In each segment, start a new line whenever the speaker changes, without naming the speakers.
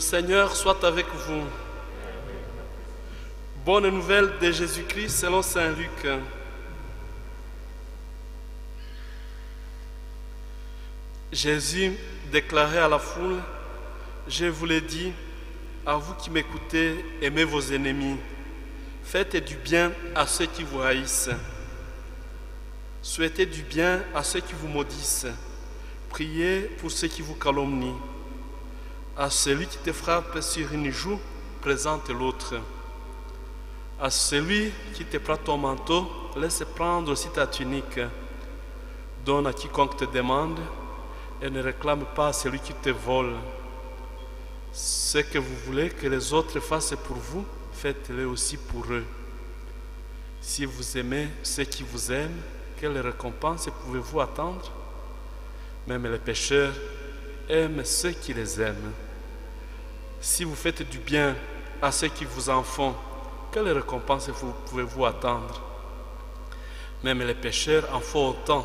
Seigneur soit avec vous. Bonne nouvelle de Jésus-Christ selon saint Luc. Jésus déclarait à la foule: je vous l'ai dit, à vous qui m'écoutez, aimez vos ennemis, faites du bien à ceux qui vous haïssent, souhaitez du bien à ceux qui vous maudissent, priez pour ceux qui vous calomnient. À celui qui te frappe sur une joue, présente l'autre. À celui qui te prend ton manteau, laisse prendre aussi ta tunique. Donne à quiconque te demande et ne réclame pas à celui qui te vole. Ce que vous voulez que les autres fassent pour vous, faites-le aussi pour eux. Si vous aimez ceux qui vous aiment, quelle récompense pouvez-vous attendre? Même les pécheurs aiment ceux qui les aiment. Si vous faites du bien à ceux qui vous en font, quelle récompense pouvez-vous attendre? Même les pécheurs en font autant.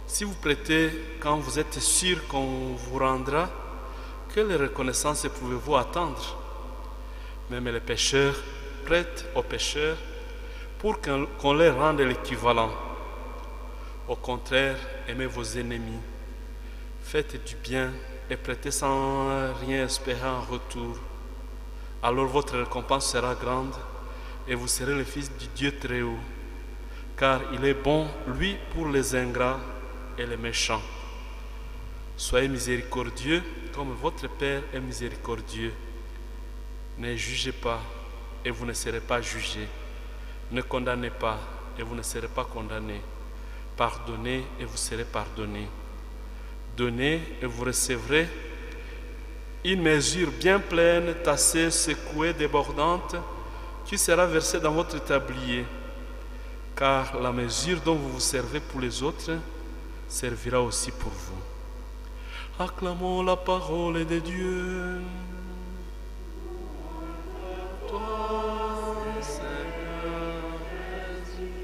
Si vous prêtez quand vous êtes sûr qu'on vous rendra, quelle reconnaissance pouvez-vous attendre? Même les pécheurs prêtent aux pécheurs pour qu'on leur rende l'équivalent. Au contraire, aimez vos ennemis. Faites du bien et prêtez sans rien espérer en retour. Alors votre récompense sera grande et vous serez le fils du Dieu très haut. Car il est bon, lui, pour les ingrats et les méchants. Soyez miséricordieux comme votre Père est miséricordieux. Ne jugez pas et vous ne serez pas jugés. Ne condamnez pas et vous ne serez pas condamnés. Pardonnez et vous serez pardonnés. Donnez et vous recevrez une mesure bien pleine, tassée, secouée, débordante, qui sera versée dans votre tablier. Car la mesure dont vous vous servez pour les autres servira aussi pour vous. Acclamons la parole de Dieu. Toi, Seigneur Jésus.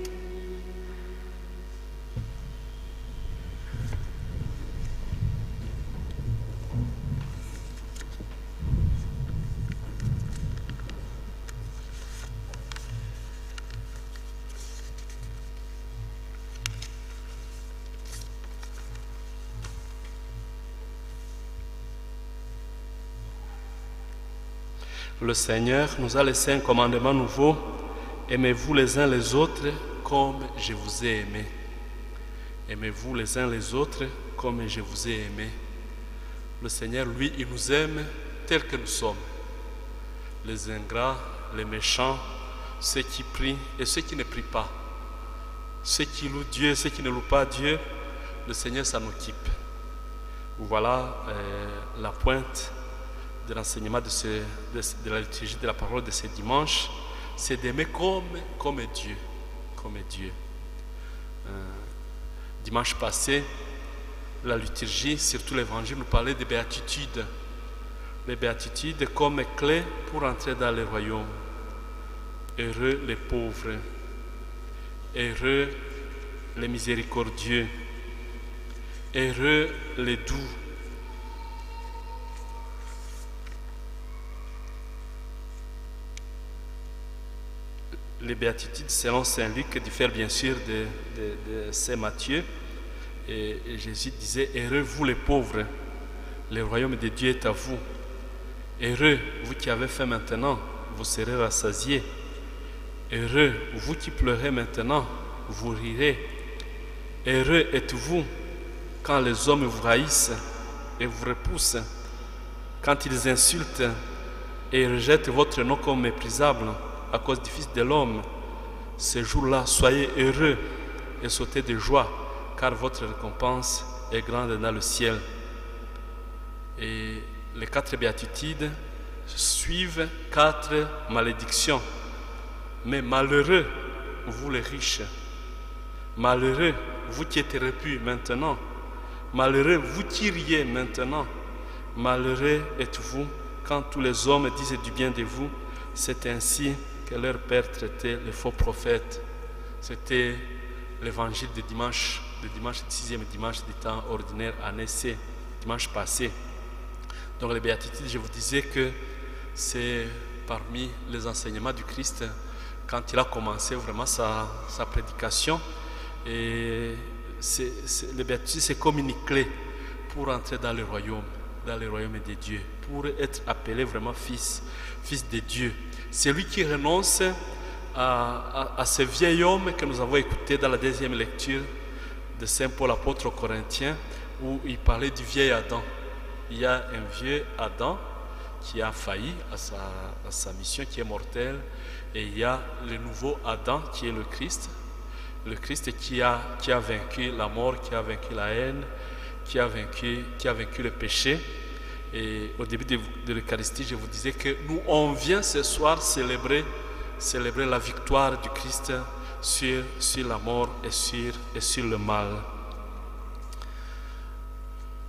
Le Seigneur nous a laissé un commandement nouveau: aimez-vous les uns les autres comme je vous ai aimé. Aimez-vous les uns les autres comme je vous ai aimé. Le Seigneur, lui, il nous aime tels que nous sommes. Les ingrats, les méchants, ceux qui prient et ceux qui ne prient pas. Ceux qui louent Dieu et ceux qui ne louent pas Dieu, le Seigneur s'en occupe. Voilà la pointe de l'enseignement de la liturgie de la parole de ce dimanche, c'est d'aimer comme Dieu. Comme Dieu. Dimanche passé, la liturgie, surtout l'évangile, nous parlait des béatitudes. Les béatitudes comme clé pour entrer dans le royaume. Heureux les pauvres, heureux les miséricordieux, heureux les doux. Les béatitudes selon saint Luc diffèrent bien sûr de saint Matthieu. Et Jésus disait: heureux vous les pauvres, le royaume de Dieu est à vous. Heureux vous qui avez faim maintenant, vous serez rassasiés. Heureux vous qui pleurez maintenant, vous rirez. Heureux êtes-vous quand les hommes vous haïssent et vous repoussent, quand ils insultent et rejettent votre nom comme méprisable à cause du Fils de l'homme. Ce jour-là, soyez heureux et sautez de joie, car votre récompense est grande dans le ciel. Et les 4 béatitudes suivent 4 malédictions. Mais malheureux, vous les riches. Malheureux, vous qui êtes repus maintenant. Malheureux, vous qui riez maintenant. Malheureux êtes-vous quand tous les hommes disent du bien de vous. C'est ainsi que leur père traitait les faux prophètes. C'était l'évangile de dimanche, le 6e dimanche du temps ordinaire, année C, dimanche passé. Donc les béatitudes, je vous disais que c'est parmi les enseignements du Christ quand il a commencé vraiment sa prédication. Et les béatitudes, c'est comme une clé pour entrer dans le royaume de Dieu, pour être appelé vraiment fils de Dieu. C'est lui qui renonce à ce vieil homme que nous avons écouté dans la deuxième lecture de Saint Paul apôtre aux Corinthiens, où il parlait du vieil Adam. Il y a un vieux Adam qui a failli à sa mission, qui est mortel, et il y a le nouveau Adam qui est le Christ qui a vaincu la mort, qui a vaincu la haine, qui a vaincu le péché. Et au début de l'Eucharistie, je vous disais que nous, on vient ce soir célébrer la victoire du Christ sur la mort et sur le mal.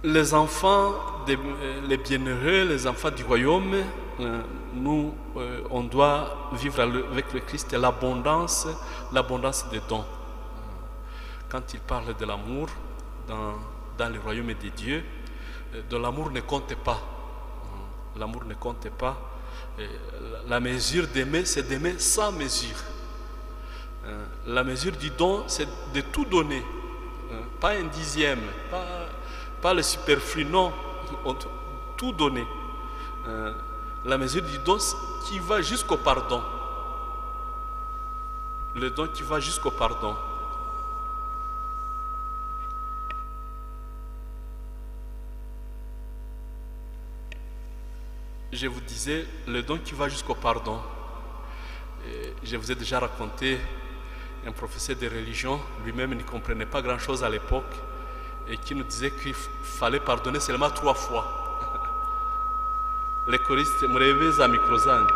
Les enfants, les bienheureux, les enfants du royaume, on doit vivre avec le Christ l'abondance des dons. Quand il parle de l'amour dans le royaume des dieux, de l'amour ne compte pas. L'amour ne compte pas. La mesure d'aimer, c'est d'aimer sans mesure. La mesure du don, c'est de tout donner. Pas un dixième, pas le superflu, non. Tout donner. La mesure du don qui va jusqu'au pardon. Le don qui va jusqu'au pardon. Je vous disais, le don qui va jusqu'au pardon. Je vous ai déjà raconté un professeur de religion, lui-même ne comprenait pas grand-chose à l'époque, et qui nous disait qu'il fallait pardonner seulement 3 fois. Les choristes, me rêvez à microzane.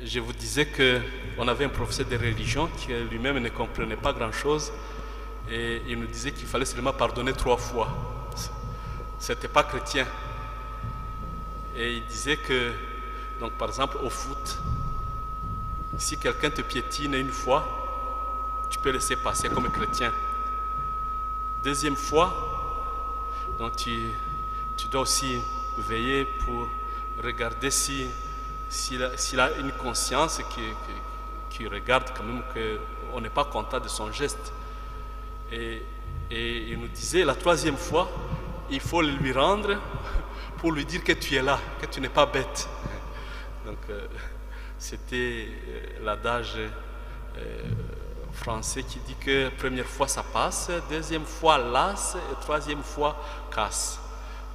Je vous disais qu'on avait un professeur de religion qui lui-même ne comprenait pas grand-chose et il nous disait qu'il fallait seulement pardonner 3 fois. C'était pas chrétien. Et il disait que, donc par exemple au foot, si quelqu'un te piétine une fois, tu peux laisser passer comme chrétien. Deuxième fois, donc tu dois aussi veiller pour regarder s'il a une conscience qui regarde quand même qu'on n'est pas content de son geste. Et il nous disait, la 3e fois, il faut le lui rendre pour lui dire que tu es là, que tu n'es pas bête. Donc, c'était l'adage français qui dit que première fois ça passe, deuxième fois lasse et 3e fois casse.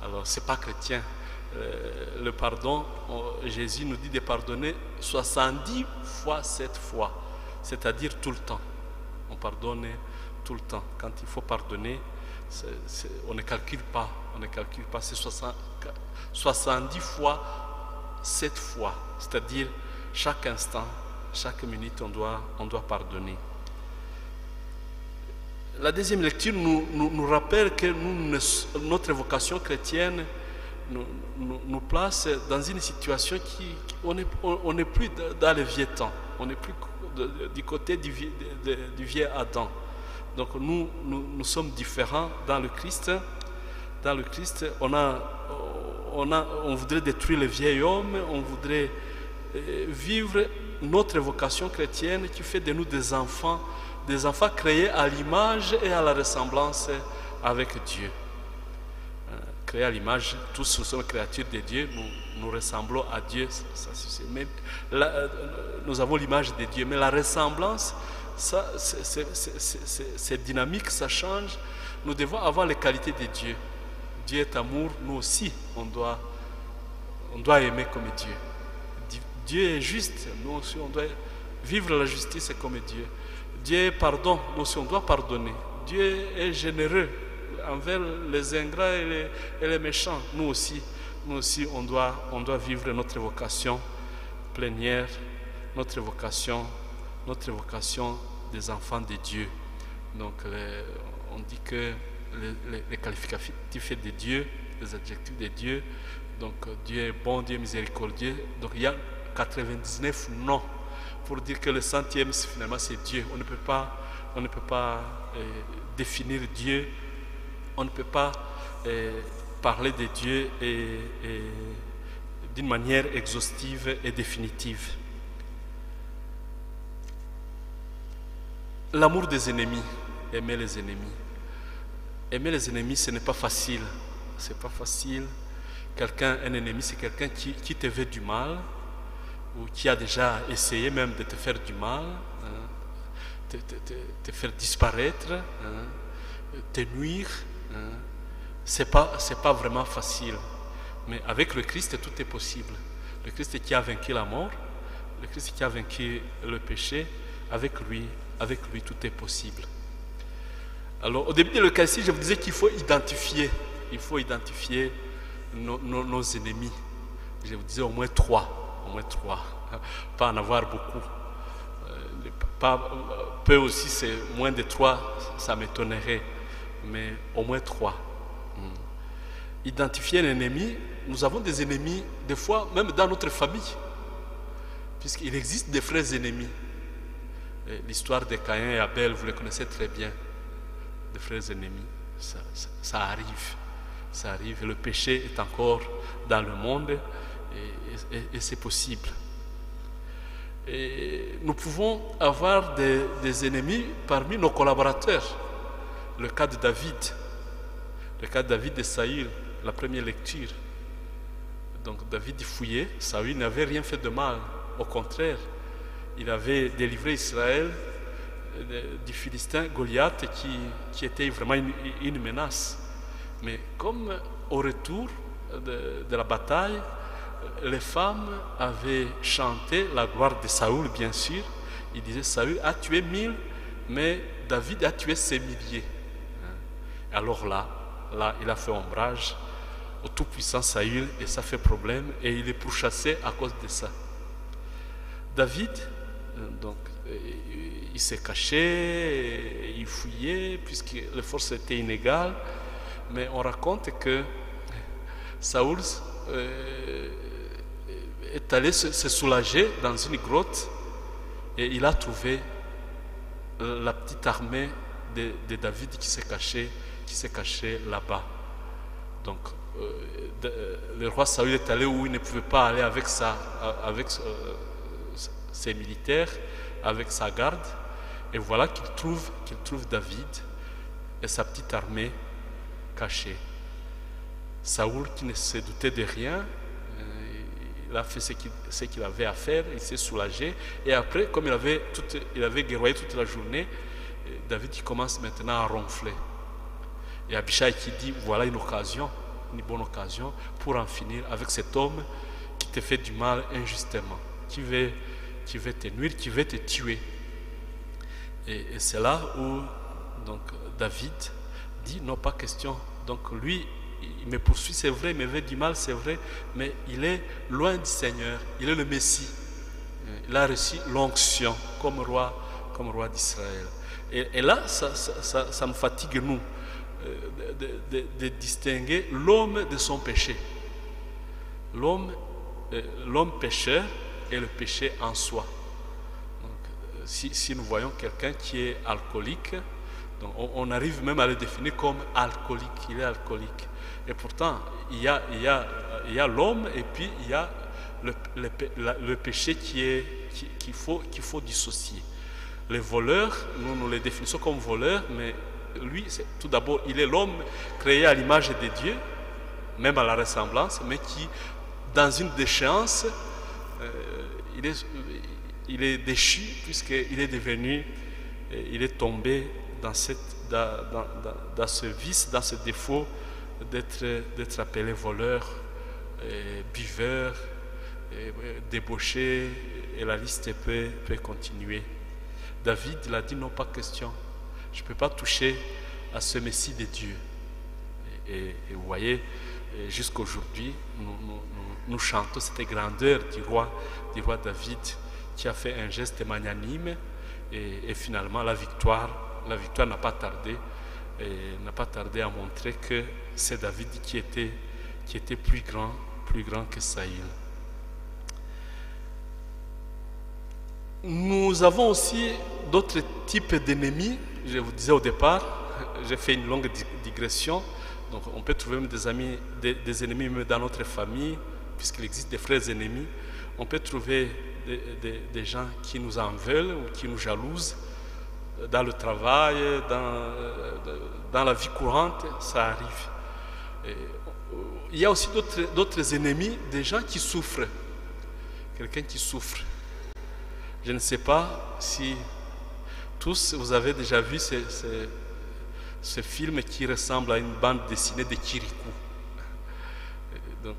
Alors, c'est pas chrétien. Le pardon, Jésus nous dit de pardonner 70 fois 7 fois, c'est-à-dire tout le temps. On pardonne tout le temps. Quand il faut pardonner, on ne calcule pas, c'est 70 fois 7 fois, c'est-à-dire chaque instant, chaque minute, on doit pardonner. La deuxième lecture nous rappelle que notre vocation chrétienne nous place dans une situation on n'est plus dans le vieux temps, on n'est plus du côté du vieux Adam. Donc nous sommes différents dans le Christ. Dans le Christ, on voudrait détruire le vieil homme, on voudrait vivre notre vocation chrétienne qui fait de nous des enfants créés à l'image et à la ressemblance avec Dieu. Créés à l'image, tous nous sommes créatures de Dieu, nous ressemblons à Dieu. Mais nous avons l'image de Dieu, mais la ressemblance, c'est dynamique, ça change. Nous devons avoir les qualités de Dieu. Dieu est amour, nous aussi, on doit aimer comme Dieu. Dieu est juste, nous aussi, on doit vivre la justice comme Dieu. Dieu est pardon, nous aussi, on doit pardonner. Dieu est généreux envers les ingrats et les méchants. Nous aussi, on doit vivre notre vocation plénière, notre vocation des enfants de Dieu. Donc, on dit que les qualificatifs de Dieu, les adjectifs de Dieu. Donc Dieu est bon, Dieu est miséricordieux. Donc il y a 99 noms pour dire que le centième finalement c'est Dieu. On ne peut pas définir Dieu, on ne peut pas parler de Dieu d'une manière exhaustive et définitive. L'amour des ennemis, aimer les ennemis. Aimer les ennemis, ce n'est pas facile. C'est pas facile. Un ennemi, c'est quelqu'un qui te veut du mal, ou qui a déjà essayé même de te faire du mal, hein, te faire disparaître, hein, te nuire. Hein. C'est pas vraiment facile. Mais avec le Christ, tout est possible. Le Christ qui a vaincu la mort, le Christ qui a vaincu le péché, avec lui, tout est possible. Alors, au début de l'Eucharistie, je vous disais qu'il faut identifier. Il faut identifier nos ennemis. Je vous disais au moins trois. Pas en avoir beaucoup. Peu aussi, c'est moins de 3, ça m'étonnerait. Mais au moins 3. Identifier un ennemi. Nous avons des ennemis, des fois, même dans notre famille. Puisqu'il existe des frères ennemis. L'histoire de Caïn et Abel, vous le connaissez très bien. Des frères ennemis. Ça arrive. Ça arrive. Le péché est encore dans le monde et c'est possible. Et nous pouvons avoir des ennemis parmi nos collaborateurs. Le cas de David. Le cas de David et Saül, la première lecture. Donc David fouillait, Saül n'avait rien fait de mal. Au contraire, il avait délivré Israël du Philistin Goliath qui était vraiment une menace. Mais comme au retour de la bataille, les femmes avaient chanté la gloire de Saül, bien sûr. Ils disaient, Saül a tué 1000, mais David a tué ses milliers. Alors là, il a fait ombrage au tout-puissant Saül et ça fait problème et il est pourchassé à cause de ça. David, donc, il s'est caché, il fouillait puisque les forces étaient inégales, mais on raconte que Saül est allé se soulager dans une grotte et il a trouvé la petite armée de David qui s'est caché là-bas. Donc le roi Saül est allé où il ne pouvait pas aller avec ses militaires, avec sa garde, et voilà qu'il trouve David et sa petite armée cachée. Saül, qui ne se doutait de rien, il a fait ce qu'il avait à faire, il s'est soulagé, et après, comme il avait guerroyé toute la journée, David il commence maintenant à ronfler. Et Abishai qui dit, voilà une bonne occasion pour en finir avec cet homme qui te fait du mal injustement, qui veut te nuire, qui veut te tuer. Et c'est là où donc, David dit, non, pas question. Donc lui, il me poursuit, c'est vrai, il me veut du mal, c'est vrai, mais il est loin du Seigneur, il est le Messie. Il a reçu l'onction comme roi d'Israël. Et là, ça nous fatigue, nous, de distinguer l'homme de son péché. L'homme pécheur et le péché en soi. Donc, si nous voyons quelqu'un qui est alcoolique, donc on arrive même à le définir comme alcoolique, il est alcoolique. Et pourtant, il y a l'homme et puis il y a le péché qu'il faut dissocier. Les voleurs, nous les définissons comme voleurs, mais lui, tout d'abord, il est l'homme créé à l'image de Dieu, même à la ressemblance, mais qui, dans une déchéance, il est déchu, puisqu'il est devenu, il est tombé dans ce vice, dans ce défaut d'être appelé voleur, buveur, débauché, et la liste peut continuer. David, il a dit non, pas question. Je ne peux pas toucher à ce Messie de Dieu. Et vous voyez, jusqu'à aujourd'hui, nous chantons cette grandeur du roi David qui a fait un geste magnanime et finalement la victoire n'a pas tardé et n'a pas tardé à montrer que c'est David qui était plus grand que Saül. Nous avons aussi d'autres types d'ennemis. Je vous disais au départ, j'ai fait une longue digression. Donc on peut trouver même des ennemis même dans notre famille, puisqu'il existe des frères ennemis. On peut trouver des gens qui nous en veulent ou qui nous jalousent dans le travail, dans la vie courante, ça arrive. Et il y a aussi d'autres ennemis, des gens qui souffrent. Quelqu'un qui souffre. Je ne sais pas si tous vous avez déjà vu ce film qui ressemble à une bande dessinée de Kirikou. Donc,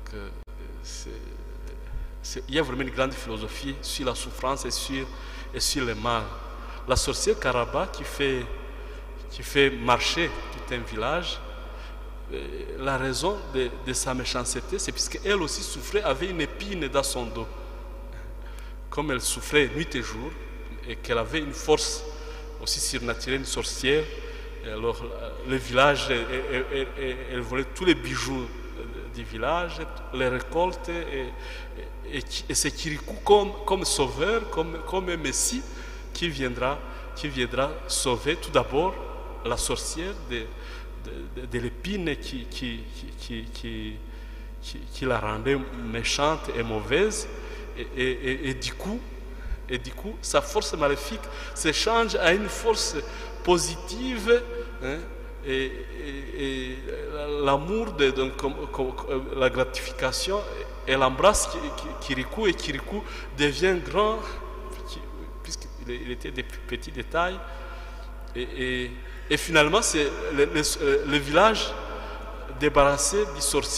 il y a vraiment une grande philosophie sur la souffrance et sur le mal. La sorcière Karaba qui fait marcher tout un village, la raison de sa méchanceté, c'est puisqu'elle aussi souffrait, avait une épine dans son dos. Comme elle souffrait nuit et jour, et qu'elle avait une force aussi surnaturelle, une sorcière, et alors le village, elle volait tous les bijoux du village, les récoltes, et c'est Kirikou comme sauveur, comme un messie qui viendra sauver tout d'abord la sorcière de l'épine qui la rendait méchante et mauvaise. Et du coup, sa force maléfique se change à une force positive, hein, et l'amour, la gratification, elle embrasse Kirikou, et Kirikou devient grand, puisqu'il était des petits détails. Et finalement, c'est le village débarrassé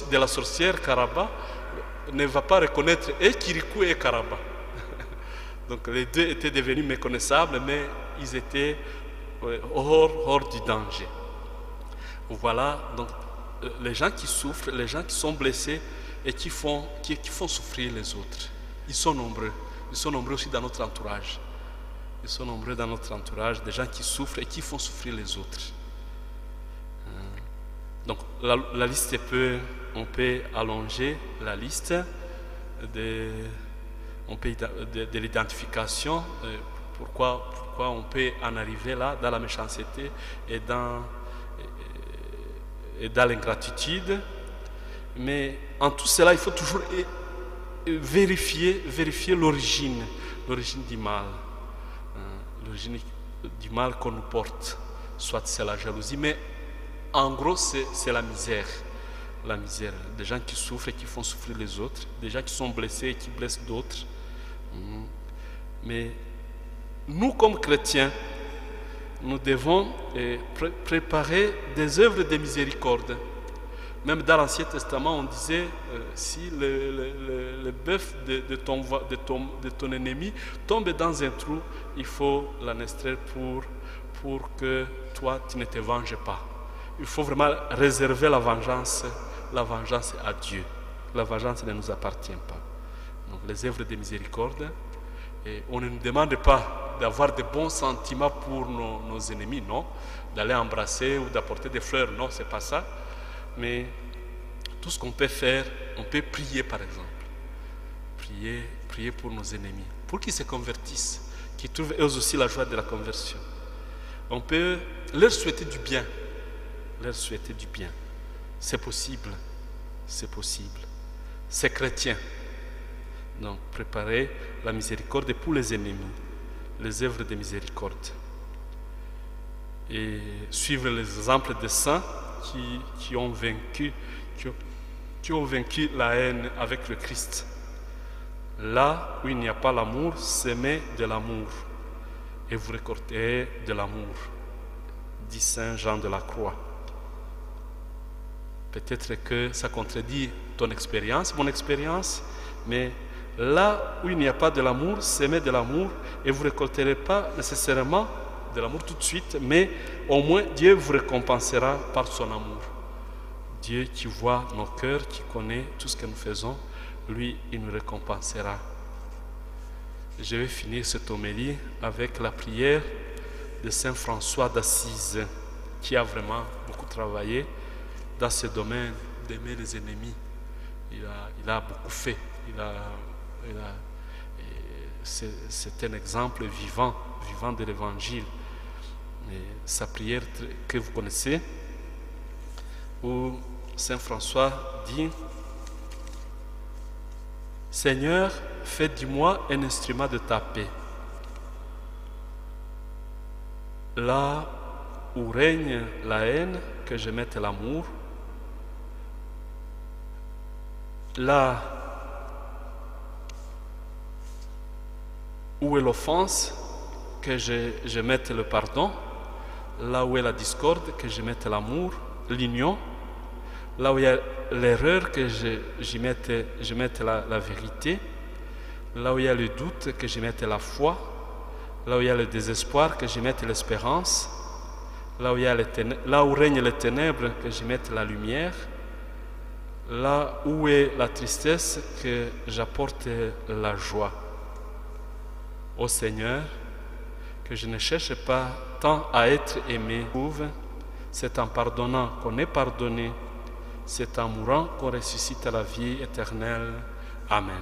de la sorcière Karaba ne va pas reconnaître et Kirikou et Karaba. Donc les deux étaient devenus méconnaissables, mais ils étaient hors du danger. Voilà, donc les gens qui souffrent, les gens qui sont blessés et qui font souffrir les autres. Ils sont nombreux aussi dans notre entourage. Ils sont nombreux dans notre entourage, des gens qui souffrent et qui font souffrir les autres. Donc la liste on peut allonger la liste de l'identification, pourquoi on peut en arriver là, dans la méchanceté et dans l'ingratitude. Mais en tout cela, il faut toujours vérifier l'origine du mal. L'origine du mal qu'on nous porte, soit c'est la jalousie, mais en gros c'est la misère. La misère, des gens qui souffrent et qui font souffrir les autres, des gens qui sont blessés et qui blessent d'autres. Mais nous, comme chrétiens, nous devons préparer des œuvres de miséricorde. Même dans l'Ancien Testament, on disait, si le bœuf de ton ennemi tombe dans un trou, il faut l'en extraire pour que toi, tu ne te venges pas. Il faut vraiment réserver la vengeance à Dieu. La vengeance ne nous appartient pas. Donc les œuvres de miséricorde, et on ne nous demande pas d'avoir de bons sentiments pour nos ennemis, non. D'aller embrasser ou d'apporter des fleurs, non, c'est pas ça. Mais tout ce qu'on peut faire, on peut prier par exemple. Prier pour nos ennemis, pour qu'ils se convertissent, qu'ils trouvent eux aussi la joie de la conversion. On peut leur souhaiter du bien. C'est possible. C'est chrétien. Donc, préparer la miséricorde pour les ennemis, les œuvres de miséricorde. Et suivre les exemples des saints qui ont vaincu la haine avec le Christ. Là où il n'y a pas l'amour, semez de l'amour et vous récolterez de l'amour, dit Saint Jean de la Croix. Peut-être que ça contredit ton expérience, mon expérience, mais là où il n'y a pas de l'amour, semez de l'amour et vous ne récolterez pas nécessairement de l'amour tout de suite, mais au moins Dieu vous récompensera par son amour. Dieu qui voit nos cœurs, qui connaît tout ce que nous faisons, lui, il nous récompensera. Je vais finir cette homélie avec la prière de Saint François d'Assise. qui a vraiment beaucoup travaillé dans ce domaine d'aimer les ennemis. Il a beaucoup fait. C'est un exemple vivant de l'évangile. Sa prière que vous connaissez, où Saint François dit: Seigneur, fais de moi un instrument de ta paix. Là où règne la haine, que je mette l'amour. Là où est l'offense, que je mette le pardon. Là où est la discorde, que je mette l'amour, l'union. Là où il y a l'erreur, que je mette la vérité. Là où il y a le doute, que je mette la foi. Là où il y a le désespoir, que je mette l'espérance. Là où règne les ténèbres, que je mette la lumière. Là où est la tristesse, que j'apporte la joie. Ô Seigneur, que je ne cherche pas tant à être aimé, c'est en pardonnant qu'on est pardonné, c'est en mourant qu'on ressuscite à la vie éternelle. Amen.